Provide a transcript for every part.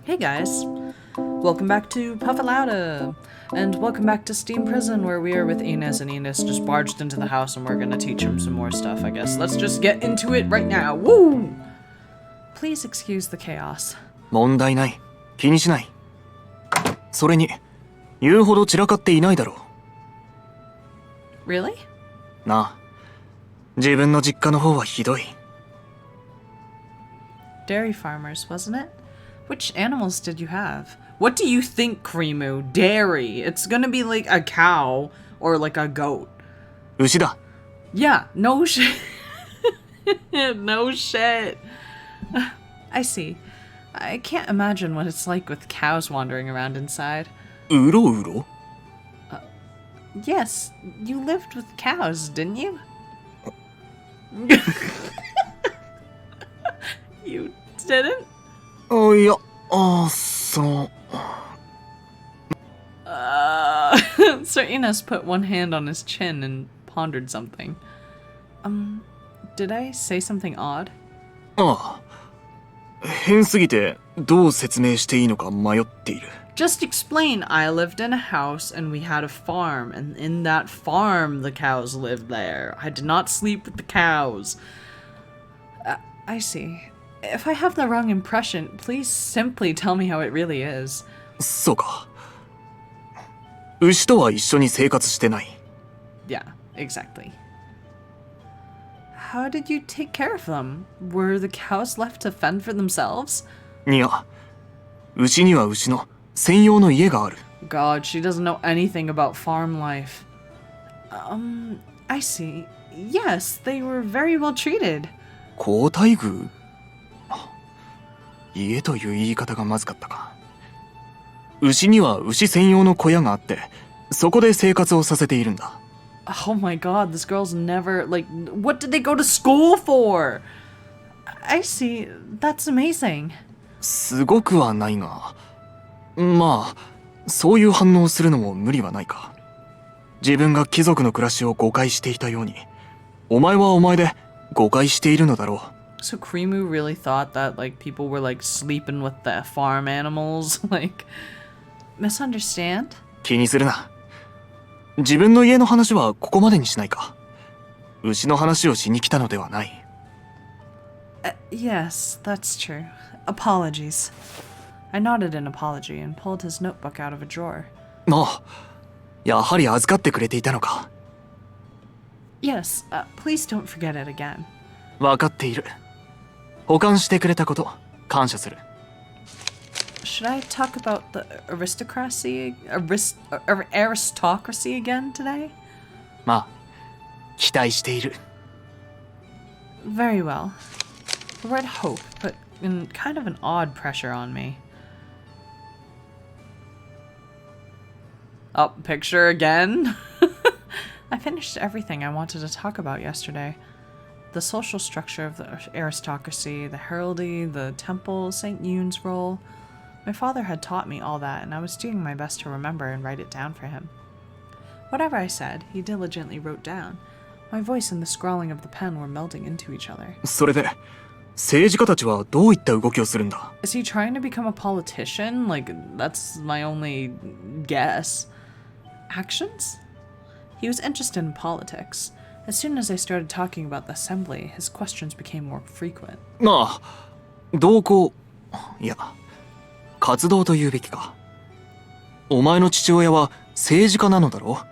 Hey guys, welcome back to Puffalauda, and welcome back to Steam Prison, where we are with Ines, and Ines just barged into the house and we're gonna teach him some more stuff, I guess. Let's just get into it right now. Woo! Please excuse the chaos. 問題ない。気にしない。それに、言うほど散らかっていないだろう。Really? なあ、自分の実家の方はひどい。Dairy farmers, wasn't it? Which animals did you have? What do you think, Krimu? Dairy. It's gonna be like a cow or like a goat. 牛だ。 Yeah, no shit. No shit. I see. I can't imagine what it's like with cows wandering around inside. うろうろ Yes, you lived with cows, didn't you? You didn't? あ、いや、そう。Sir Ines put one hand on his chin and pondered something. Did I say something odd? ああ。変すぎて、どう説明していいのか迷っている。Just explain. I lived in a house and we had a farm, and in that farm the cows lived there. I did not sleep with the cows. I see. If I have the wrong impression, please simply tell me how it really is. そうか。牛とは一緒に生活してない。Yeah, exactly. How did you take care of them? Were the cows left to fend for themselves? いや、牛には牛の専用の家がある。God, she doesn't know anything about farm life. I see. Yes, they were very well treated. 好待遇？家という言い方がまずかったか。牛には牛専用の小屋があって、そこで生活をさせているんだ。Oh my god, this girl's never, like, what did they go to school for? I see. That's amazing. すごくはないが、まあ、そういう反応をするのも無理はないか。自分が貴族の暮らしを誤解していたように、お前はお前で誤解しているのだろう。So Krimu really thought that, like, people were, like, sleeping with the farm animals? Like, misunderstand? 気にするな。自分の家の話はここまでにしないか。牛の話をしに来たのではない。Yes, that's true. Apologies. I nodded an apology and pulled his notebook out of a drawer. ああ、やはり預かってくれていたのか。Yes, please don't forget it again. わかっている。保管してくれたこと、感謝する。Should I talk about the aristocracy again today? まあ、期待している。Very well. The word hope put in kind of an odd pressure on me. Oh, picture again? I finished everything I wanted to talk about yesterday. The social structure of the aristocracy, the heraldry, the temple, St. Yoon's role. My father had taught me all that, and I was doing my best to remember and write it down for him. Whatever I said, he diligently wrote down. My voice and the scrawling of the pen were melding into each other. それで、政治家たちはどういった動きをするんだ？ Is he trying to become a politician? Like, that's my only guess. Actions? He was interested in politics. As soon as I started talking about the assembly, his questions became more frequent. まあ、動向、いや、活動と言うべきか。お前の父親は政治家なのだろう？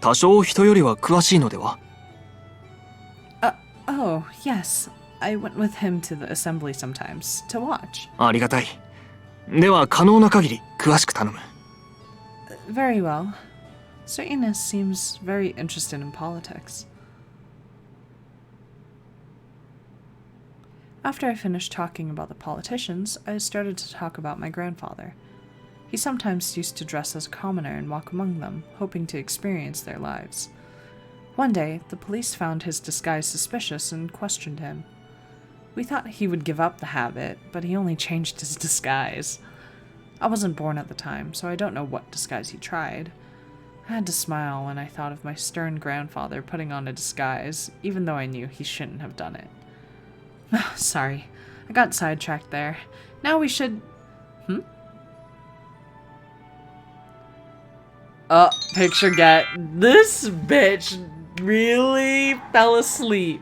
多少人よりは詳しいのでは？ Oh, yes. I went with him to the assembly sometimes, to watch. ありがたい。では可能な限り詳しく頼む。Very well. Sir Ines seems very interested in politics. After I finished talking about the politicians, I started to talk about my grandfather. He sometimes used to dress as a commoner and walk among them, hoping to experience their lives. One day, the police found his disguise suspicious and questioned him. We thought he would give up the habit, but he only changed his disguise. I wasn't born at the time, so I don't know what disguise he tried. I had to smile when I thought of my stern grandfather putting on a disguise, even though I knew he shouldn't have done it. Sorry, I got sidetracked there. Now we should... Picture get. This bitch really fell asleep.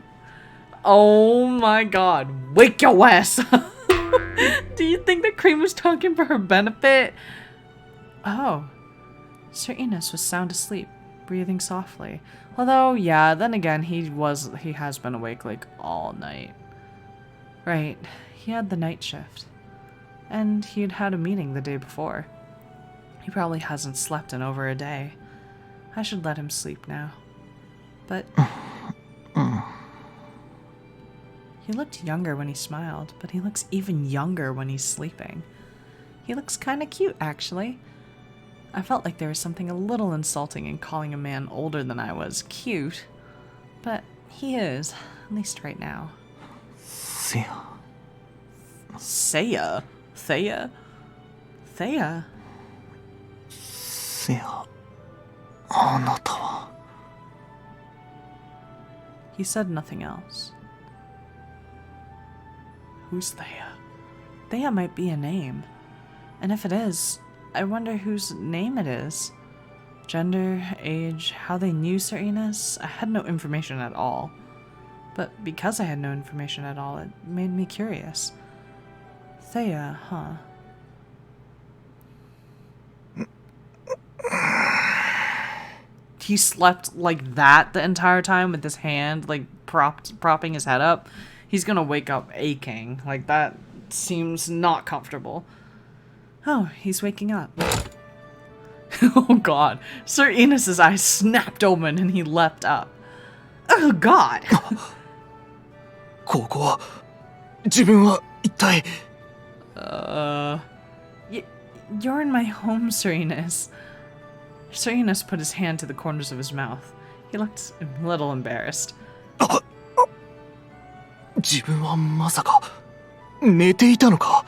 Oh my god. Wake your ass up. Do you think that Cream was talking for her benefit? Oh. Sir Ines was sound asleep, breathing softly. Although, yeah, then again, he has been awake like all night. Right. He had the night shift. And he had had a meeting the day before. He probably hasn't slept in over a day. I should let him sleep now. But he looked younger when he smiled, but he looks even younger when he's sleeping. He looks kind of cute, actually. I felt like there was something a little insulting in calling a man older than I was cute. But he is, at least right now. Thea. Thea? Thea? Thea? せや、あなたは。 He said nothing else. Who's Thea? Thea might be a name. And if it is, I wonder whose name it is. Gender, age, how they knew Sir Ines, I had no information at all. But because I had no information at all, it made me curious. Thea, huh? He slept like that the entire time with his hand, like, propping his head up. He's gonna wake up aching. Like, that seems not comfortable. Oh, he's waking up. Oh, God. Sir Enos's eyes snapped open and he leapt up. Oh, God. ここは、自分は一体。 You're in my home, Sir Enos. Sir Ines put his hand to the corners of his mouth. He looked a little embarrassed. 自分はまさか、寝ていたのか。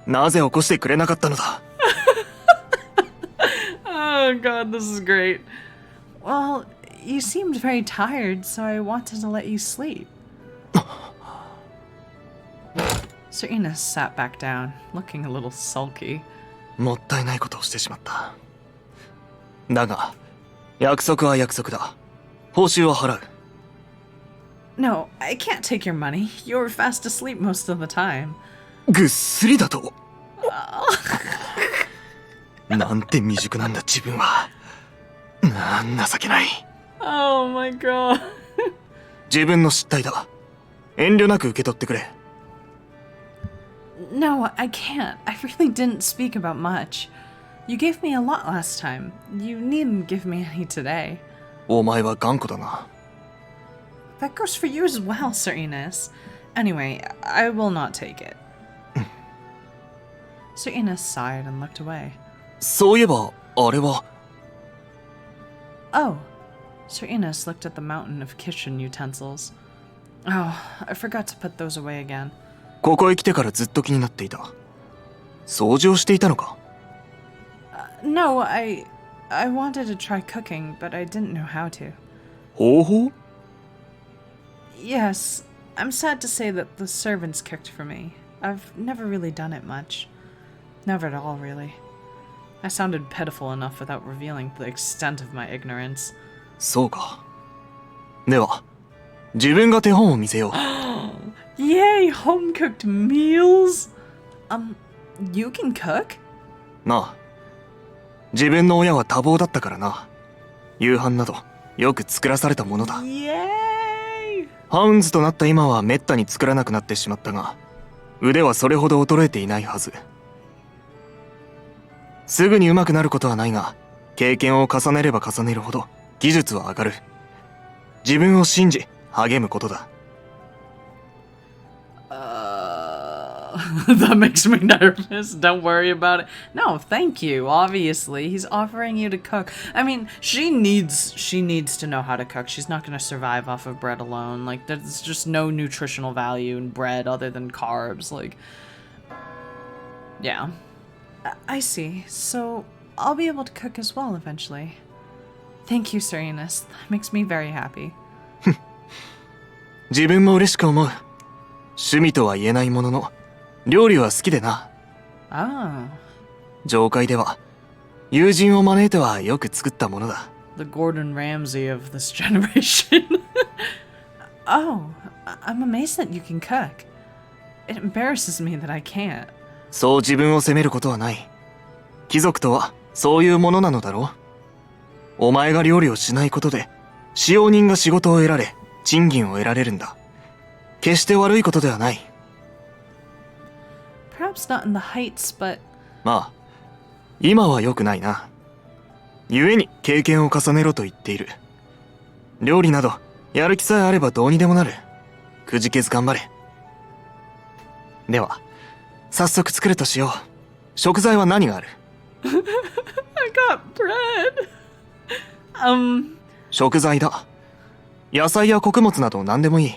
なぜ起こしてくれなかったのだ。Oh, God, this is great. Well, you seemed very tired, so I wanted to let you sleep. Sir Ines sat back down, looking a little sulky. もったいないことをしてしまった。だが、約束は約束だ。報酬は払う。No, I can't take your money. You were fast asleep most of the time. ぐっすりだと。なんて未熟なんだ自分は。情けない。Oh my god. 自分の失態だ。遠慮なく受け取ってくれ。No, I can't. I really didn't speak about much. You gave me a lot last time. You needn't give me any today. お前は頑固だな。That goes for you as well, Sir Ines. Anyway, I will not take it. Sir Ines sighed and looked away. そういえば、あれは。Oh. Sir Ines looked at the mountain of kitchen utensils. Oh, I forgot to put those away again. ここへ来てからずっと気になっていた。掃除をしていたのか？ No, I wanted to try cooking, but I didn't know how to. 方法？ Yes, I'm sad to say that the servants cooked for me. I've never really done it much. Never at all, really. I sounded pitiful enough without revealing the extent of my ignorance. そうか。では、自分が手本を見せよう。Yay, home-cooked meals! You can cook? なあ、自分の親は多忙だったからな。夕飯などよく作らされたものだ。Yay! ハウンズとなった今はめったに作らなくなってしまったが、腕はそれほど衰えていないはず。すぐに上手くなることはないが、経験を重ねれば重ねるほど技術は上がる。自分を信じ励むことだ。That makes me nervous. Don't worry about it. No, thank you. Obviously, he's offering you to cook. I mean, she needs to know how to cook. She's not going to survive off of bread alone. Like, there's just no nutritional value in bread other than carbs. Like, yeah. I see. So, I'll be able to cook as well eventually. Thank you, Sir Ines. That makes me very happy. 自分も嬉しく思う。趣味とは言えないものの、料理は好きでな。Oh, 上階では友人を招いてはよく作ったものだ。the Gordon Ramsay of this generation. Oh, I'm amazed that you can cook. It embarrasses me that I can't. そう自分を責めることはない。貴族とはそういうものなのだろう。お前が料理をしないことで使用人が仕事を得られ賃金を得られるんだ。決して悪いことではない。Perhaps not in the heights, but まあ今は良くないな。故に経験を重ねろと言っている。料理などやる気さえあればどうにでもなる。くじけず頑張れ。では早速作るとしよう。食材は何がある？ I got bread. 食材だ。野菜や穀物など何でもいい。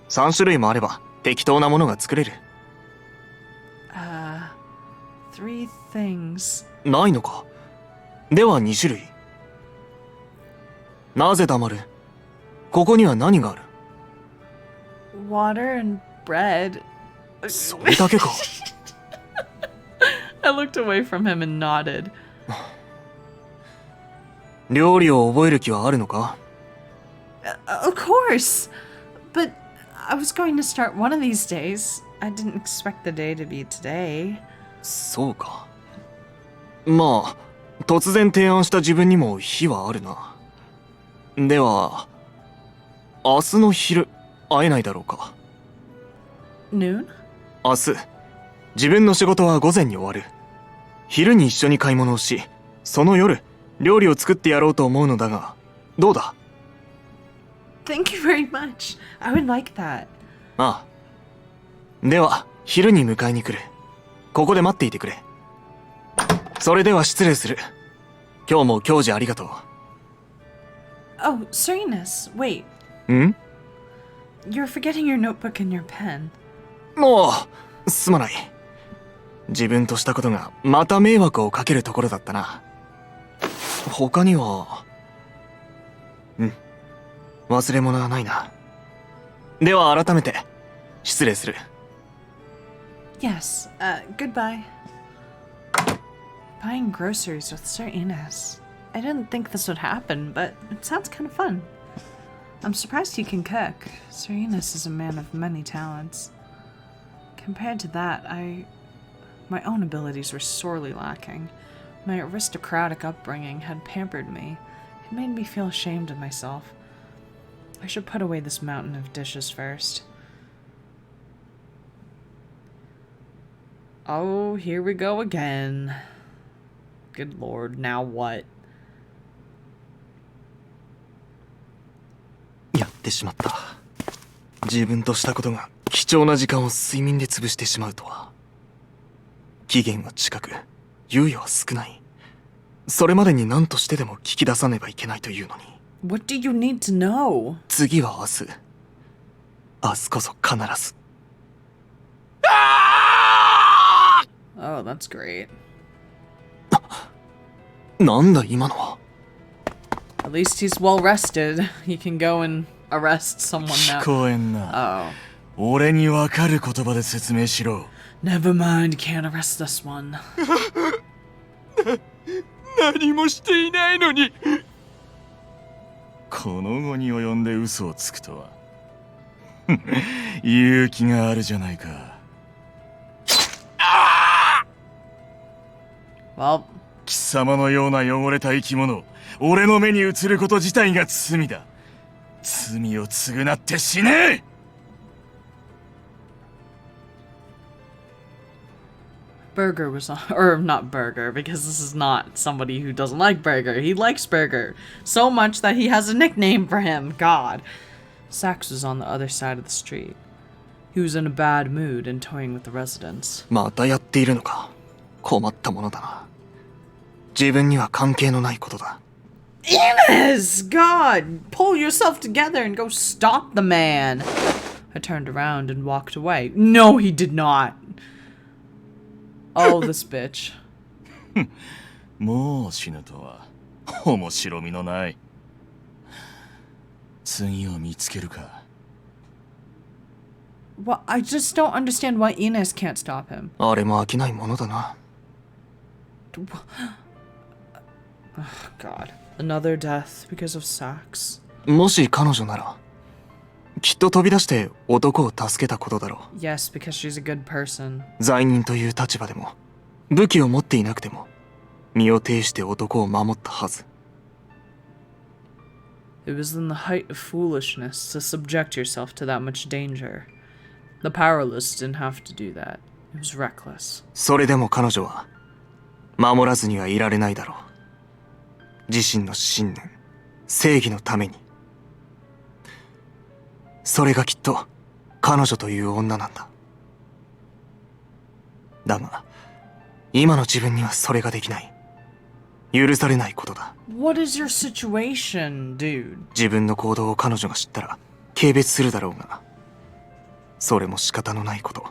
3種類もあれば適当なものが作れる。Three things. ないのか。では2種類。なぜ黙る？ここには何がある？ Water and bread. それだけか。I looked away from him and nodded. 料理を覚える気はあるのか？ Of course. But I was going to start one of these days. I didn't expect the day to be today. そうか。まあ突然提案した自分にも非はあるな。では明日の昼会えないだろうか。 Noon? 明日自分の仕事は午前に終わる。昼に一緒に買い物をし、その夜料理を作ってやろうと思うのだが、どうだ？ Thank you very much. I would like that. ああ。では昼に迎えに来る。ここで待っていてくれ。それでは失礼する。今日も教授ありがとう。Oh, Serenas, wait. ん？ You're forgetting your notebook and your pen. もうすまない。自分としたことがまた迷惑をかけるところだったな。他には忘れ物はないな。では改めて失礼する。 Yes, goodbye. Buying groceries with Sir Ines. I didn't think this would happen, but it sounds kind of fun. I'm surprised you can cook. Sir Ines is a man of many talents. Compared to that, my own abilities were sorely lacking. My aristocratic upbringing had pampered me. It made me feel ashamed of myself. I should put away this mountain of dishes first. Oh, here we go again. Good lord, now what? やってしまった。自分としたことが貴重な時間を睡眠で潰してしまうとは。期限は近く、猶予は少ない。それまでに何としてでも聞き出さねばいけないというのに。What do you need to know? 次は明日。明日こそ必ず。Oh, that's great. なんだ今のは。 At least he's well rested. He can go and arrest someone 聞 now. こえんな。 Oh. 俺にわかる言葉で説明しろ。 Never mind, can't arrest this one. 何もしていないのに。この後に及んで嘘をつくとは。勇気があるじゃないか。Well, 貴様のような汚れた生き物、俺の目に映ること自体が罪だ。罪を償って死ね！ Burger was on, or not Burger, because this is not somebody who doesn't like Burger. He likes Burger so much that he has a nickname for him. God. Sax was on the other side of the street. He was in a bad mood and toying with the residents. またやっているのか。困ったものだな。自分には関係のないことだ。Ines! God! Pull yourself together and go stop the man! I turned around and walked away. No, he did not! Oh, this bitch. もう死ぬとは面白みのない。次を見つけるか。Well, I just don't understand why Ines can't stop him. あれも飽きないものだな。God. Another death because of sex. もし彼女なら、きっと飛び出して男を助けたことだろう。Yes, because she's a good person. 罪人という立場でも、武器を持っていなくても、身を挺して男を守ったはず。It was in the height of foolishness to subject yourself to that much danger. The powerless didn't have to do that. It was reckless. それでも彼女は、守らずにはいられないだろう。自身の信念、正義のために。それがきっと彼女という女なんだ。だが、今の自分にはそれができない。許されないことだ。What is your situation, dude? 自分の行動を彼女が知ったら軽蔑するだろうが、それも仕方のないこと。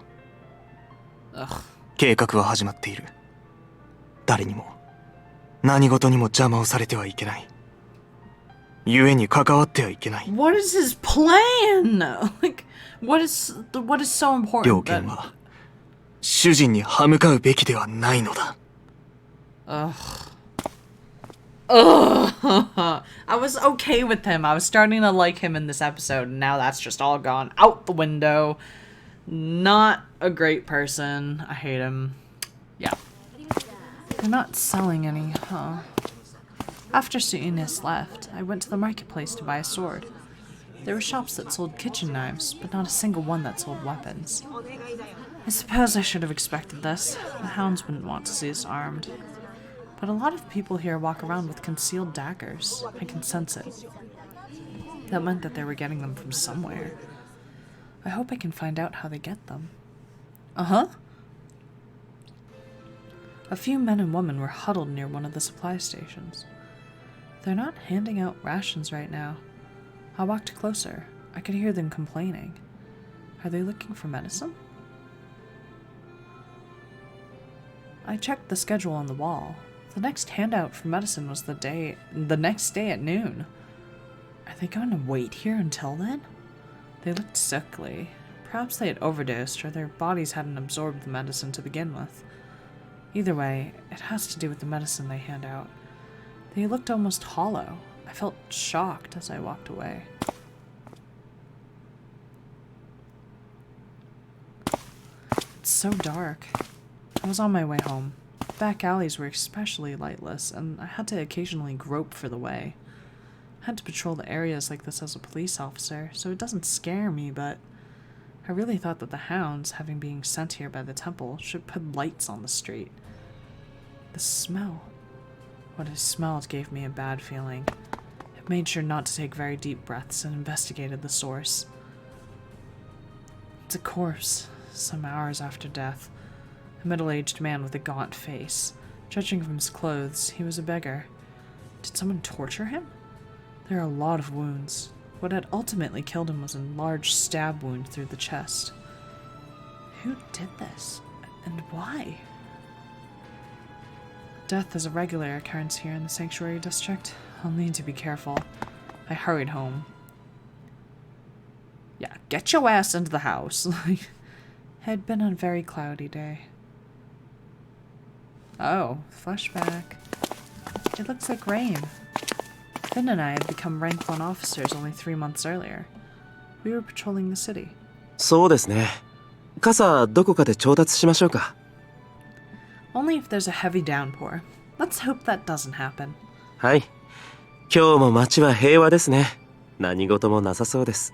計画は始まっている。誰にも何事にも邪魔をされてはいけない。故に関わってはいけない。What is his plan? Like, what is so important? 了見は主人に歯向かうべきではないのだ。I was okay with him. I was starting to like him in this episode, and now that's just all gone out the window. Not a great person. I hate him. Yeah. They're not selling any, huh? After Ines left, I went to the marketplace to buy a sword. There were shops that sold kitchen knives, but not a single one that sold weapons. I suppose I should have expected this. The hounds wouldn't want to see us armed. But a lot of people here walk around with concealed daggers. I can sense it. That meant that they were getting them from somewhere. I hope I can find out how they get them. Uh-huh. A few men and women were huddled near one of the supply stations. They're not handing out rations right now. I walked closer. I could hear them complaining. Are they looking for medicine? I checked the schedule on the wall. The next handout for medicine was the next day at noon. Are they going to wait here until then? They looked sickly. Perhaps they had overdosed or their bodies hadn't absorbed the medicine to begin with. Either way, it has to do with the medicine they hand out. They looked almost hollow. I felt shocked as I walked away. It's so dark. I was on my way home. Back alleys were especially lightless, and I had to occasionally grope for the way. I had to patrol the areas like this as a police officer, so it doesn't scare me, but I really thought that the hounds, having been sent here by the temple, should put lights on the street. The smell. What I smelled gave me a bad feeling. I made sure not to take very deep breaths and investigated the source. It's a corpse, some hours after death. A middle-aged man with a gaunt face. Judging from his clothes, he was a beggar. Did someone torture him? There are a lot of wounds. What had ultimately killed him was a large stab wound through the chest. Who did this? And why? Death is a regular occurrence here in the Sanctuary District. I'll need to be careful. I hurried home. Yeah, get your ass into the house. It had been a very cloudy day. Oh, flashback. It looks like rain. Finn and I had become rank 1 officers only 3 months earlier. We were patrolling the city. そうですね。傘どこかで調達しましょうか。Only if there's a heavy downpour. Let's hope that doesn't happen. はい。今日も街は平和ですね。何事もなさそうです。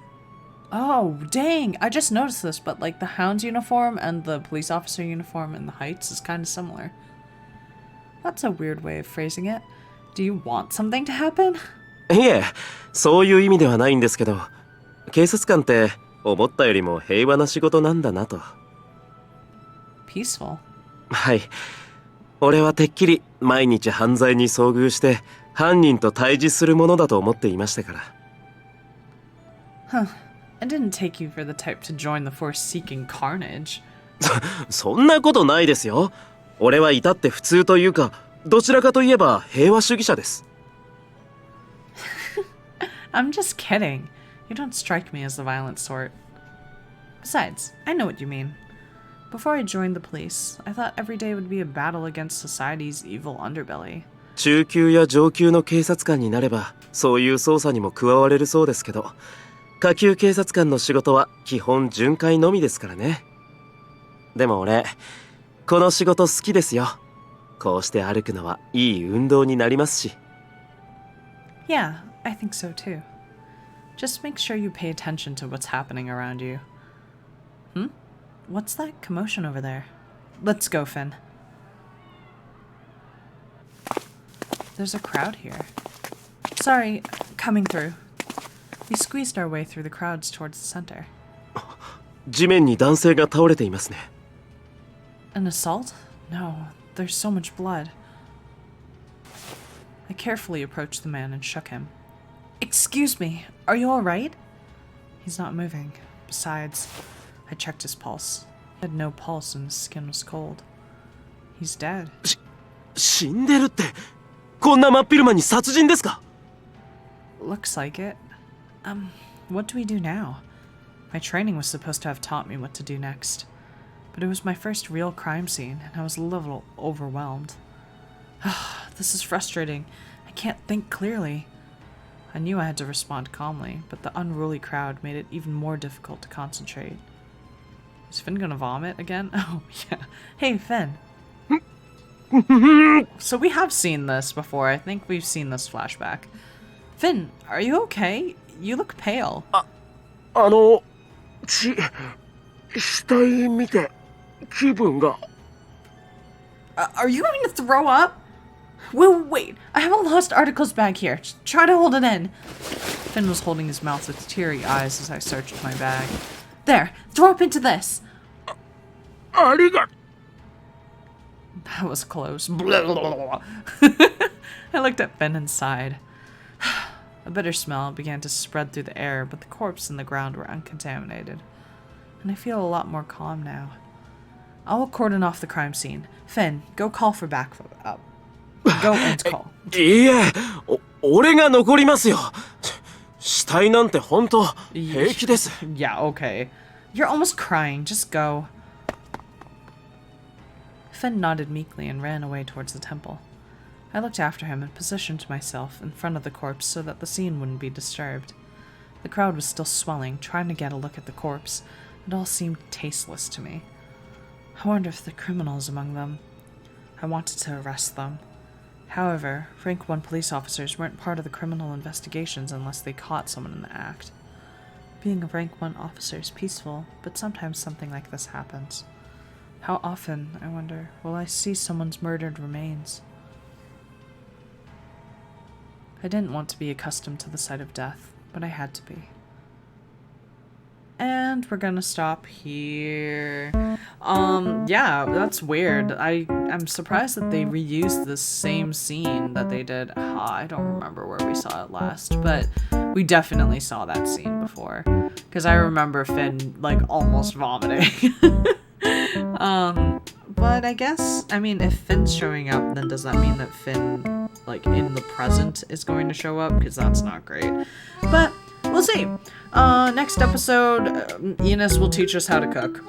Oh, dang! I just noticed this, but like the hound's uniform and the police officer uniform in the Heights is kind of similar. That's a weird way of phrasing it. Do you want something to happen? いえ、そういう意味ではないんですけど、警察官って思ったよりも平和な仕事なんだなと。Peaceful. はい。俺はてっきり毎日犯罪に遭遇して犯人と対峙するものだと思っていましたから。Huh. I didn't take you for the type to join the force seeking carnage. そんなことないですよ。俺は至って普通というか、どちらかといえば平和主義者です。I'm just kidding. You don't strike me as the violent sort. Besides, I know what you mean. Before I joined the police, I thought every day would be a battle against society's evil underbelly. 中級や上級の警察官になればそういう捜査にも加われるそうですけど、下級警察官の仕事は基本巡回のみですからね。でも俺この仕事好きですよ。こうして歩くのはいい運動になりますし。 Yeah, I think so too. Just make sure you pay attention to what's happening around you. What's that commotion over there? Let's go, Finn. There's a crowd here. Sorry, coming through. We squeezed our way through the crowds towards the center. 地面に男性が倒れていますね。 An assault? No, there's so much blood. I carefully approached the man and shook him. Excuse me, are you alright? He's not moving. Besides, I checked his pulse. He had no pulse and his skin was cold. He's dead. 死んでるってこんな真っ昼間に殺人ですか？ Looks like it. What do we do now? My training was supposed to have taught me what to do next. But it was my first real crime scene, and I was a little overwhelmed. This is frustrating. I can't think clearly. I knew I had to respond calmly, but the unruly crowd made it even more difficult to concentrate. Is Finn gonna vomit again? Oh, yeah. Hey, Finn. So we have seen this before. I think we've seen this flashback. Finn, are you okay? You look pale. 死体見て気分が。 Are you going to throw up? Wait. I have a lost articles bag here. Try to hold it in. Finn was holding his mouth with teary eyes as I searched my bag. There, throw up into this. ありが。 That was close. I looked at Finn and sighed. A bitter smell began to spread through the air, but the corpse and the ground were uncontaminated. And I feel a lot more calm now. I'll cordon off the crime scene. Finn, go call for backup. Go and call. いいえ、俺が残りますよ。死体なんて本当平気です。 Yeah, okay. You're almost crying. Just go. Finn nodded meekly and ran away towards the temple. I looked after him and positioned myself in front of the corpse so that the scene wouldn't be disturbed. The crowd was still swelling, trying to get a look at the corpse. It all seemed tasteless to me. I wonder if the criminals among them. I wanted to arrest them. However, Rank 1 police officers weren't part of the criminal investigations unless they caught someone in the act. Being a Rank 1 officer is peaceful, but sometimes something like this happens. How often, I wonder, will I see someone's murdered remains? I didn't want to be accustomed to the sight of death, but I had to be. And we're gonna stop here. Yeah, that's weird. I'm surprised that they reused the same scene that they did. I don't remember where we saw it last, but we definitely saw that scene before. Because I remember Finn, like, almost vomiting. But I guess, I mean, if Finn's showing up, then does that mean that Finn, like, in the present is going to show up? Because that's not great. But we'll see. Next episode, Ines will teach us how to cook.